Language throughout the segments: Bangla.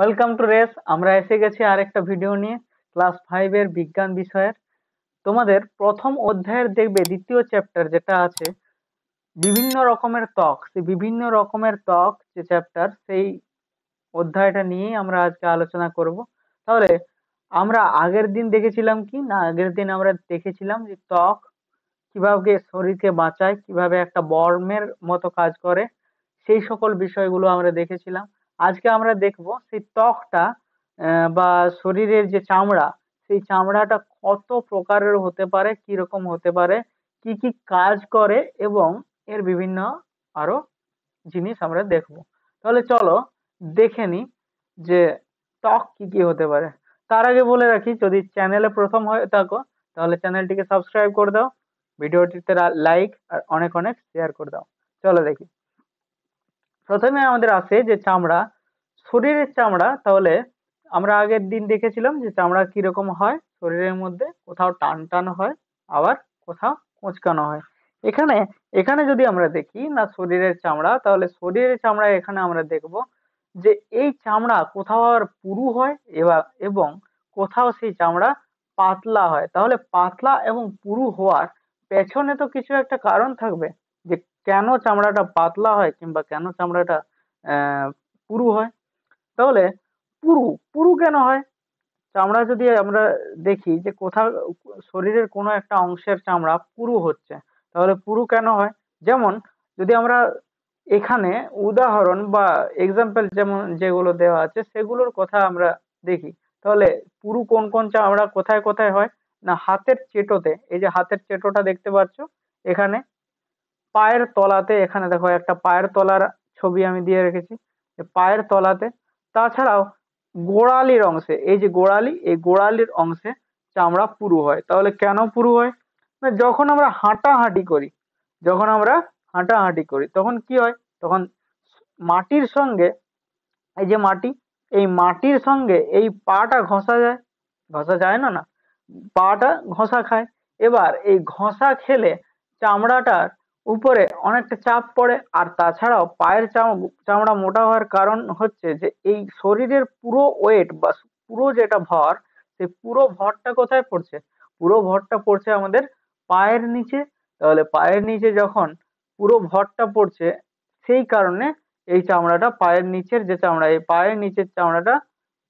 Welcome to race. আমরা এসে গেছি আরেকটা ভিডিও নিয়ে, ক্লাস 5 এর বিজ্ঞান বিষয়ের। তোমাদের প্রথম অধ্যায়ের দেখবে দ্বিতীয় চ্যাপ্টার যেটা আছে বিভিন্ন রকমের ত্বক, সেই বিভিন্ন রকমের ত্বক যে চ্যাপ্টার, সেই অধ্যায়টা নিয়েই আমরা আজকে আলোচনা করব। তাহলে আমরা আগের দিন দেখেছিলাম কি না, আগের দিন আমরা দেখেছিলাম যে ত্বক কিভাবে শরীরকে বাঁচায়, কিভাবে একটা বর্মের মতো কাজ করে, সেই সকল বিষয়গুলো আমরা দেখেছিলাম। আজকে আমরা দেখব সেই ত্বকটা বা শরীরের যে চামড়া, সেই চামড়াটা কত প্রকারের হতে পারে, কি রকম হতে পারে, কি কি কাজ করে, এবং এর বিভিন্ন আরো জিনিস আমরা দেখব। তাহলে চলো দেখে নি যে ত্বক কি কি হতে পারে। তার আগে বলে রাখি, যদি চ্যানেলে প্রথম হয়ে থাকো তাহলে চ্যানেলটিকে সাবস্ক্রাইব করে দাও, ভিডিওটিতে লাইক আর অনেক অনেক শেয়ার করে দাও। চলো দেখি। প্রথমে আমাদের আছে যে চামড়া, শরীরের চামড়া। তাহলে আমরা আগের দিন দেখেছিলাম যে চামড়া কিরকম হয় শরীরের মধ্যে, কোথাও টান টান হয়, আবার কোথাও কোঁচকানো হয়। এখানে এখানে যদি আমরা দেখি না শরীরের চামড়া, তাহলে শরীরের চামড়া এখানে আমরা দেখব যে এই চামড়া কোথাও আর পুরু হয় এবং কোথাও সেই চামড়া পাতলা হয়। তাহলে পাতলা এবং পুরু হওয়ার পেছনে তো কিছু একটা কারণ থাকবে, যে কেন চামড়াটা পাতলা হয় কিংবা কেন চামড়াটা আহ পুরু হয়। তাহলে পুরু পুরু কেন হয়? চামড়া যদি আমরা দেখি যে কোথাও শরীরের কোনো একটা অংশের চামড়া পুরু হচ্ছে, তাহলে পুরু কেন হয়? যেমন যদি আমরা এখানে উদাহরণ বা এক্সাম্পল যেমন যেগুলো দেওয়া আছে সেগুলোর কথা আমরা দেখি, তাহলে পুরু কোন কোন চামড়া কোথায় কোথায় হয় না হাতের চেটোতে। এই যে হাতের চেটোটা দেখতে পাচ্ছ এখানে, পায়ের তলাতে, এখানে দেখো একটা পায়ের তলার ছবি আমি দিয়ে রেখেছি, যে পায়ের তলাতে। তাছাড়াও গোড়ালির অংশে, এই যে গোড়ালি, এই গোড়ালির অংশে চামড়া পুরু হয়। তাহলে কেন পুরু হয়? না যখন আমরা হাঁটাহাঁটি করি, যখন আমরা হাঁটাহাঁটি করি তখন কি হয়, তখন মাটির সঙ্গে, এই যে মাটি, এই মাটির সঙ্গে এই পাটা ঘষা যায়, ঘষা যায় না না, পাটা ঘষা খায়। এবার এই ঘষা খেলে চামড়াটার উপরে অনেকটা চাপ পড়ে। আর তাছাড়াও পায়ের চামড়া মোটা হওয়ার কারণ হচ্ছে যে এই শরীরের পুরো ওয়েট বা পুরো যেটা ভর, সেই পুরো ভরটা কোথায় পড়ছে? পুরো ভরটা পড়ছে আমাদের পায়ের নিচে। তাহলে পায়ের নিচে যখন পুরো ভরটা পড়ছে, সেই কারণে এই চামড়াটা, পায়ের নিচের যে চামড়া, এই পায়ের নিচের চামড়াটা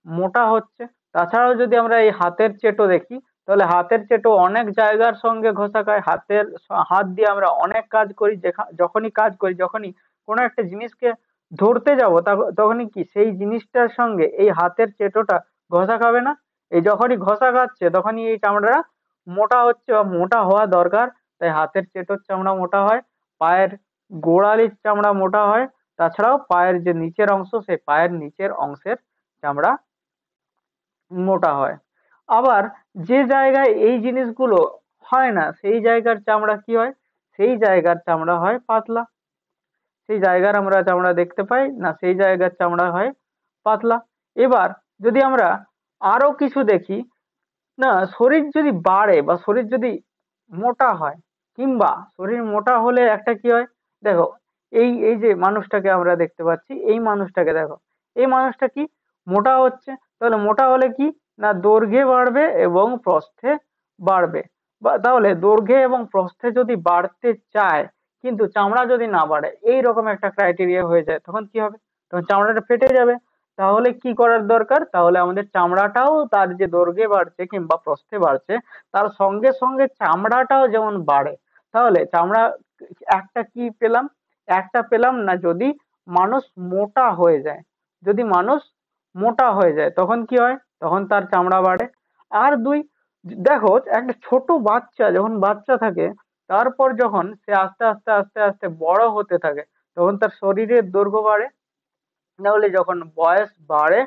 মোটা হচ্ছে। তাছাড়াও যদি আমরা এই হাতের চেটো দেখি, তাহলে হাতের চেটো অনেক জায়গার সঙ্গে ঘষা খায়। হাত দিয়ে আমরা অনেক কাজ করি, যখনই কাজ করি, যখনই কোনো একটা জিনিসকে ধরতে যাব, তখনই কি সেই জিনিসটার সঙ্গে এই হাতের চেটোটা ঘষা খাবে না? এই যখনই ঘষা খাচ্ছে তখনই এই চামড়াটা মোটা হচ্ছে বা মোটা হওয়া দরকার। তাই হাতের চেটোর চামড়া মোটা হয়, পায়ের গোড়ালির চামড়া মোটা হয়। তাছাড়াও পায়ের যে নিচের অংশ, সেই পায়ের নিচের অংশের চামড়া মোটা হয়। আবার যে জায়গায় এই জিনিসগুলো হয় না, সেই জায়গার চামড়া কি হয়? সেই জায়গার চামড়া হয় পাতলা। সেই জায়গার আমরা চামড়া দেখতে পাই না, সেই জায়গার চামড়া হয় পাতলা। এবার যদি আমরা আরো কিছু দেখি, না শরীর যদি বাড়ে বা শরীর যদি মোটা হয়, কিংবা শরীর মোটা হলে একটা কি হয়, দেখো এই এই যে মানুষটাকে আমরা দেখতে পাচ্ছি, এই মানুষটাকে দেখো, এই মানুষটা কি মোটা হচ্ছে। তাহলে মোটা হলে কি না দৈর্ঘ্যে বাড়বে এবং প্রস্থে বাড়বে। বা তাহলে দৈর্ঘ্যে এবং প্রস্থে যদি বাড়তে চায় কিন্তু চামড়া যদি না বাড়ে, এই রকম একটা ক্রাইটেরিয়া হয়ে যায়, তখন কি হবে? তখন চামড়াটা ফেটে যাবে। তাহলে কি করার দরকার? তাহলে আমাদের চামড়াটাও তার যে দৈর্ঘ্যে বাড়ছে কিংবা প্রস্থে বাড়ছে, তার সঙ্গে সঙ্গে চামড়াটাও যেমন বাড়ে। তাহলে চামড়া একটা কি পেলাম? একটা পেলাম না, যদি মানুষ মোটা হয়ে যায়, যদি মানুষ মোটা হয়ে যায় তখন কি হয়? তখন তার চামড়া বাড়ে। আর দুই, দেখো একটা ছোট বাচ্চা যখন বাচ্চা থাকে, তারপর যখন সে আস্তে আস্তে আস্তে আস্তে বড় হতে থাকে, তখন তার শরীরের দৈর্ঘ্য বাড়ে। তাহলে যখন বয়স বাড়ে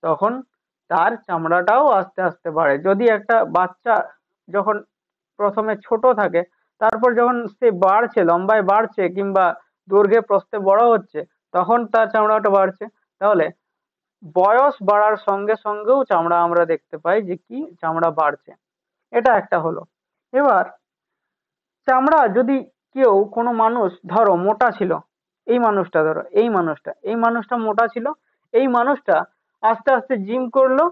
তখন তার চামড়াটাও আস্তে আস্তে বাড়ে। যদি একটা বাচ্চা যখন প্রথমে ছোট থাকে, তারপর যখন সে বাড়ছে, লম্বায় বাড়ছে কিংবা দৈর্ঘ্যে প্রস্থে বড় হচ্ছে, তখন তার চামড়াটা বাড়ছে। তাহলে বয়স বাড়ার সঙ্গে সঙ্গেও চামড়া আমরা দেখতে পাই যে কি চামড়া বাড়ছে। এটা একটা হলো। এবার চামড়া যদি কেউ, কোনো মানুষ ধরো মোটা ছিল, এই মানুষটা ধরো, এই মানুষটা মোটা ছিল, এই মানুষটা আস্তে আস্তে জিম করলো,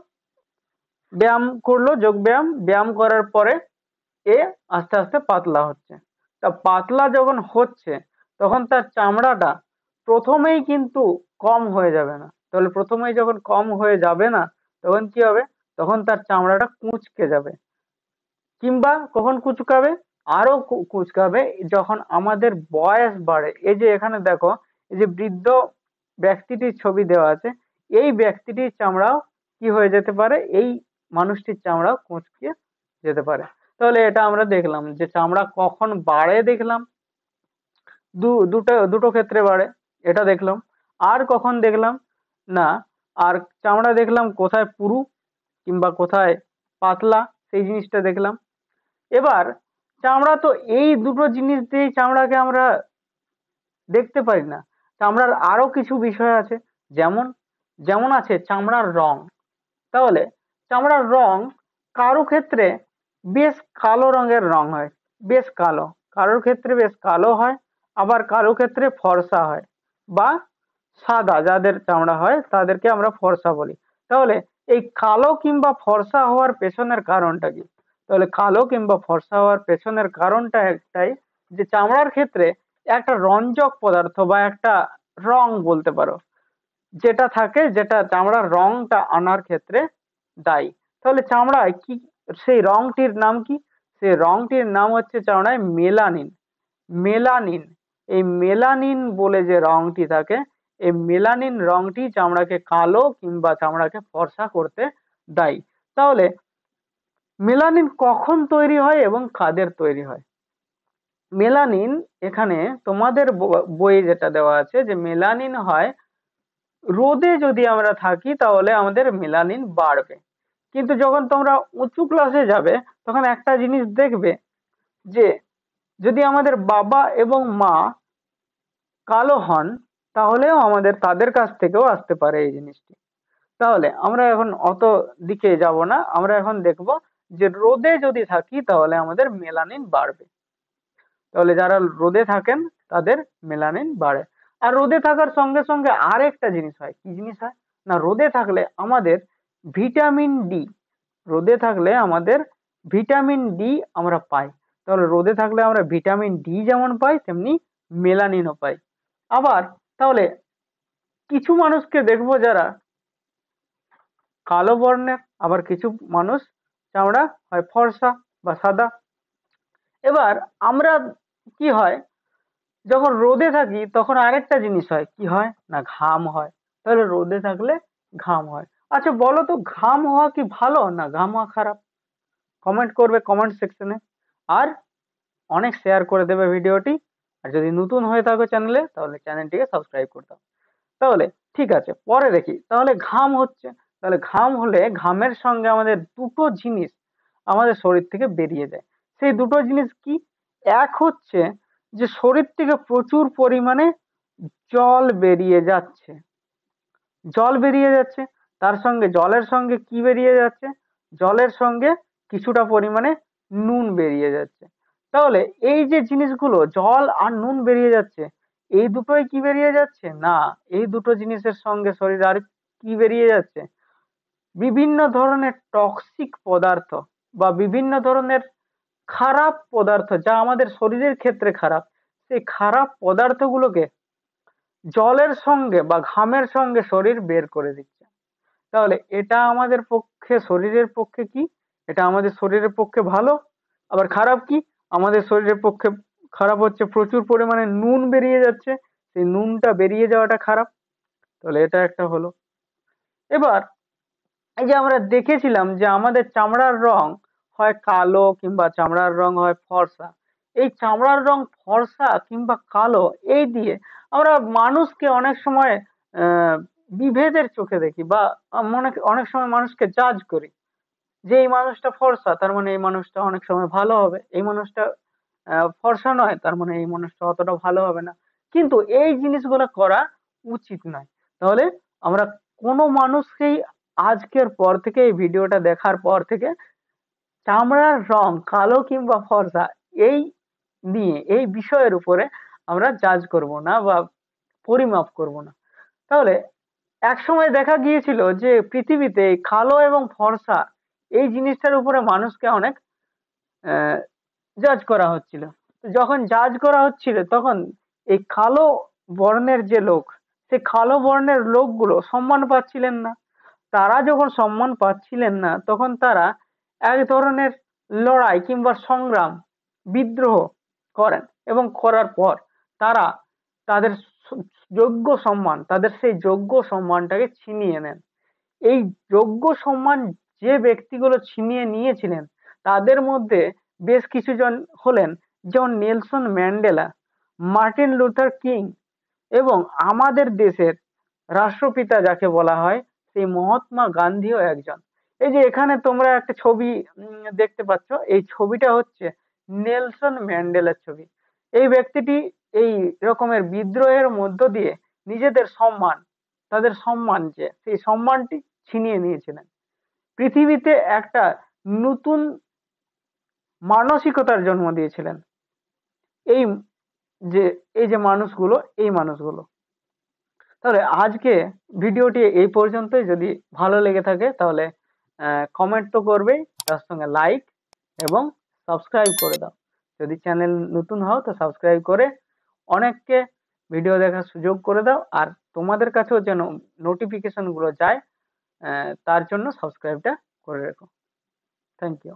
ব্যায়াম করলো, যোগ ব্যায়াম, ব্যায়াম করার পরে এ আস্তে আস্তে পাতলা হচ্ছে। তা পাতলা যখন হচ্ছে তখন তার চামড়াটা প্রথমেই কিন্তু কম হয়ে যাবে না। তাহলে প্রথমেই যখন কম হয়ে যাবে না, তখন কি হবে? তখন তার চামড়াটা কুঁচকে যাবে। কিংবা কখন কুঁচকাবে? আরো কুঁচকাবে যখন আমাদের বয়স বাড়ে। এই যে এখানে দেখো, এই যে বৃদ্ধ ব্যক্তিটির ছবি দেওয়া আছে, এই ব্যক্তিটির চামড়াও কি হয়ে যেতে পারে? এই মানুষটির চামড়াও কুঁচকে যেতে পারে। তাহলে এটা আমরা দেখলাম যে চামড়া কখন বাড়ে, দেখলাম দুটো ক্ষেত্রে বাড়ে, এটা দেখলাম। আর কখন দেখলাম না, আর চামড়া দেখলাম কোথায় পুরু কিংবা কোথায় পাতলা, সেই জিনিসটা দেখলাম। এবার চামড়া তো এই দুটো জিনিস দিয়েই চামড়াকে আমরা দেখতে পারি না, চামড়ার আরো কিছু বিষয় আছে। যেমন যেমন আছে চামড়ার রং। তাহলে চামড়ার রং কারো ক্ষেত্রে বেশ কালো রঙের রং হয়, বেশ কালো, কারোর ক্ষেত্রে বেশ কালো হয়, আবার কারো ক্ষেত্রে ফর্সা হয়, বা সাদা যাদের চামড়া হয় তাদেরকে আমরা ফর্সা বলি। তাহলে এই কালো কিংবা ফর্সা হওয়ার পেছনের কারণটা কি? তাহলে কালো কিংবা ফর্সা হওয়ার পেছনের কারণটা একটাই, যে চামড়ার ক্ষেত্রে একটা রঞ্জক পদার্থ বা একটা রং বলতে পারো, যেটা থাকে, যেটা চামড়ার রংটা আনার ক্ষেত্রে দায়ী। তাহলে চামড়ায় কি, সেই রংটির নাম কি? সেই রংটির নাম হচ্ছে চামড়ায় মেলানিন। মেলানিন, এই মেলানিন বলে যে রংটি থাকে, এই মেলানিন রংটি চামড়াকে কালো কিংবা চামড়াকে ফর্সা করতে দায়ী। তাহলে মেলানিন কখন তৈরি হয় এবং কাদের তৈরি হয়? মেলানিন, এখানে তোমাদের বইয়ে যেটা দেওয়া আছে যে মেলানিন হয় রোদে যদি আমরা থাকি তাহলে আমাদের মেলানিন বাড়বে। কিন্তু যখন তোমরা উঁচু ক্লাসে যাবে তখন একটা জিনিস দেখবে যে যদি আমাদের বাবা এবং মা কালো হন, তাহলেও আমাদের তাদের কাছ থেকেও আসতে পারে এই জিনিসটি। তাহলে আমরা এখন অত দিকে যাব না, আমরা এখন দেখব যে রোদে যদি থাকি তাহলে আমাদের মেলানিন বাড়বে। তাহলে যারা রোদে থাকেন তাদের মেলানিন বাড়ে। আর রোদে থাকার সঙ্গে সঙ্গে আরেকটা জিনিস হয়, কি জিনিস হয় না, রোদে থাকলে আমাদের ভিটামিন ডি, রোদে থাকলে আমাদের ভিটামিন ডি আমরা পাই। তাহলে রোদে থাকলে আমরা ভিটামিন ডি যেমন পাই তেমনি মেলানিনও পাই। আবার তাহলে কিছু মানুষকে দেখবো যারা কালো বর্ণের, আবার কিছু মানুষ চামড়া হয় ফর্সা বা সাদা। এবার আমরা কি হয়, যখন রোদে থাকি তখন আরেকটা জিনিস হয়, কি হয় না, ঘাম হয়। তাহলে রোদে থাকলে ঘাম হয়। আচ্ছা বলো তো, ঘাম হওয়া কি ভালো না ঘাম হওয়া খারাপ? কমেন্ট করবে কমেন্ট সেকশনে, আর অনেক শেয়ার করে দেবে ভিডিওটি। আর যদি নতুন হয়ে থাকো চ্যানেলে তাহলে চ্যানেলটিকে সাবস্ক্রাইব করে দাও। তাহলে ঠিক আছে, পরে দেখি। তাহলে ঘাম হচ্ছে, তাহলে ঘাম হলে ঘামের সঙ্গে আমাদের দুটো জিনিস আমাদের শরীর থেকে বেরিয়ে যায়। সেই দুটো জিনিস কি? এক হচ্ছে যে শরীর থেকে প্রচুর পরিমাণে জল বেরিয়ে যাচ্ছে, জল বেরিয়ে যাচ্ছে। তার সঙ্গে জলের সঙ্গে কি বেরিয়ে যাচ্ছে? জলের সঙ্গে কিছুটা পরিমাণে নুন বেরিয়ে যাচ্ছে। তাহলে এই যে জিনিসগুলো জল আর নুন বেরিয়ে যাচ্ছে, এই দুটোই কি বেরিয়ে যাচ্ছে না, এই দুটো জিনিসের সঙ্গে শরীরে আর কি বেরিয়ে যাচ্ছে? বিভিন্ন ধরনের টক্সিক পদার্থ বা বিভিন্ন ধরনের খারাপ পদার্থ, যা আমাদের শরীরের ক্ষেত্রে খারাপ, সেই খারাপ পদার্থগুলোকে জলের সঙ্গে বা ঘামের সঙ্গে শরীর বের করে দিচ্ছে। তাহলে এটা আমাদের পক্ষে, শরীরের পক্ষে কি? এটা আমাদের শরীরের পক্ষে ভালো। আবার খারাপ কি? আমাদের শরীরের পক্ষে খারাপ হচ্ছে প্রচুর পরিমাণে নুন বেরিয়ে যাচ্ছে, সেই নুনটা বেরিয়ে যাওয়াটা খারাপ। তাহলে এটা একটা হলো। এবার এই যে আমরা দেখেছিলাম যে আমাদের চামড়ার রং হয় কালো কিংবা চামড়ার রং হয় ফর্সা। এই চামড়ার রং ফর্সা কিংবা কালো, এই দিয়ে আমরা মানুষকে অনেক সময় বিভেদের চোখে দেখি, বা মনে অনেক সময় মানুষকে জাজ করি যে এই মানুষটা ফর্সা তার মানে এই মানুষটা অনেক সময় ভালো হবে, এই মানুষটা ফর্সা নয় তার মানে এই মানুষটা অতটা ভালো হবে না। কিন্তু এই জিনিসগুলো করা উচিত নয়। তাহলে আমরা কোনো মানুষকেই আজকের পর থেকে, এই ভিডিওটা দেখার পর থেকে, চামড়ার রং কালো কিংবা ফর্সা এই নিয়ে, এই বিষয়ের উপরে আমরা জাজ করব না বা পরিমাপ করব না। তাহলে একসময় দেখা গিয়েছিল যে পৃথিবীতে এই কালো এবং ফর্সা এই জিনিসটার উপরে মানুষকে অনেক জাজ করা হচ্ছিল। যখন জাজ করা হচ্ছিল তখন এই কালো বর্ণের যে লোক, সেই কালো বর্ণের লোকগুলো সম্মান পাচ্ছিলেন না। তারা যখন সম্মান পাচ্ছিলেন না তখন তারা এক ধরনের লড়াই কিংবা সংগ্রাম, বিদ্রোহ করেন এবং করার পর তারা তাদের যোগ্য সম্মান, তাদের সেই যোগ্য সম্মানটাকে ছিনিয়ে নেন। এই যোগ্য সম্মান যে ব্যক্তিগুলো ছিনিয়ে নিয়েছিলেন তাদের মধ্যে বেশ কিছু জন হলেন যেমন Nelson Mandela, Martin Luther king এবং আমাদের দেশের রাষ্ট্রপিতা যাকে বলা হয় সেই মহাত্মা গান্ধীও একজন। এই যে এখানে তোমরা একটা ছবি দেখতে পাচ্ছ, এই ছবিটা হচ্ছে নেলসন ম্যান্ডেলার ছবি। এই ব্যক্তিটি এই রকমের বিদ্রোহের মধ্য দিয়ে নিজেদের সম্মান, তাদের সম্মান যে সেই সম্মানটি ছিনিয়ে নিয়েছিলেন। পৃথিবীতে একটা নতুন মানসিকতার জন্ম দিয়েছিলেন এই যে এই যে মানুষগুলো, এই মানুষগুলো। তাহলে আজকে ভিডিওটি এই পর্যন্তই। যদি ভালো লেগে থাকে তাহলে কমেন্ট তো করবেই, তার সঙ্গে লাইক এবং সাবস্ক্রাইব করে দাও। যদি চ্যানেল নতুন হও তো সাবস্ক্রাইব করে অনেককে ভিডিও দেখার সুযোগ করে দাও। আর তোমাদের কাছেও যেন নোটিফিকেশন গুলো যায় তার জন্য সাবস্ক্রাইবটা করে রেখো। Thank you.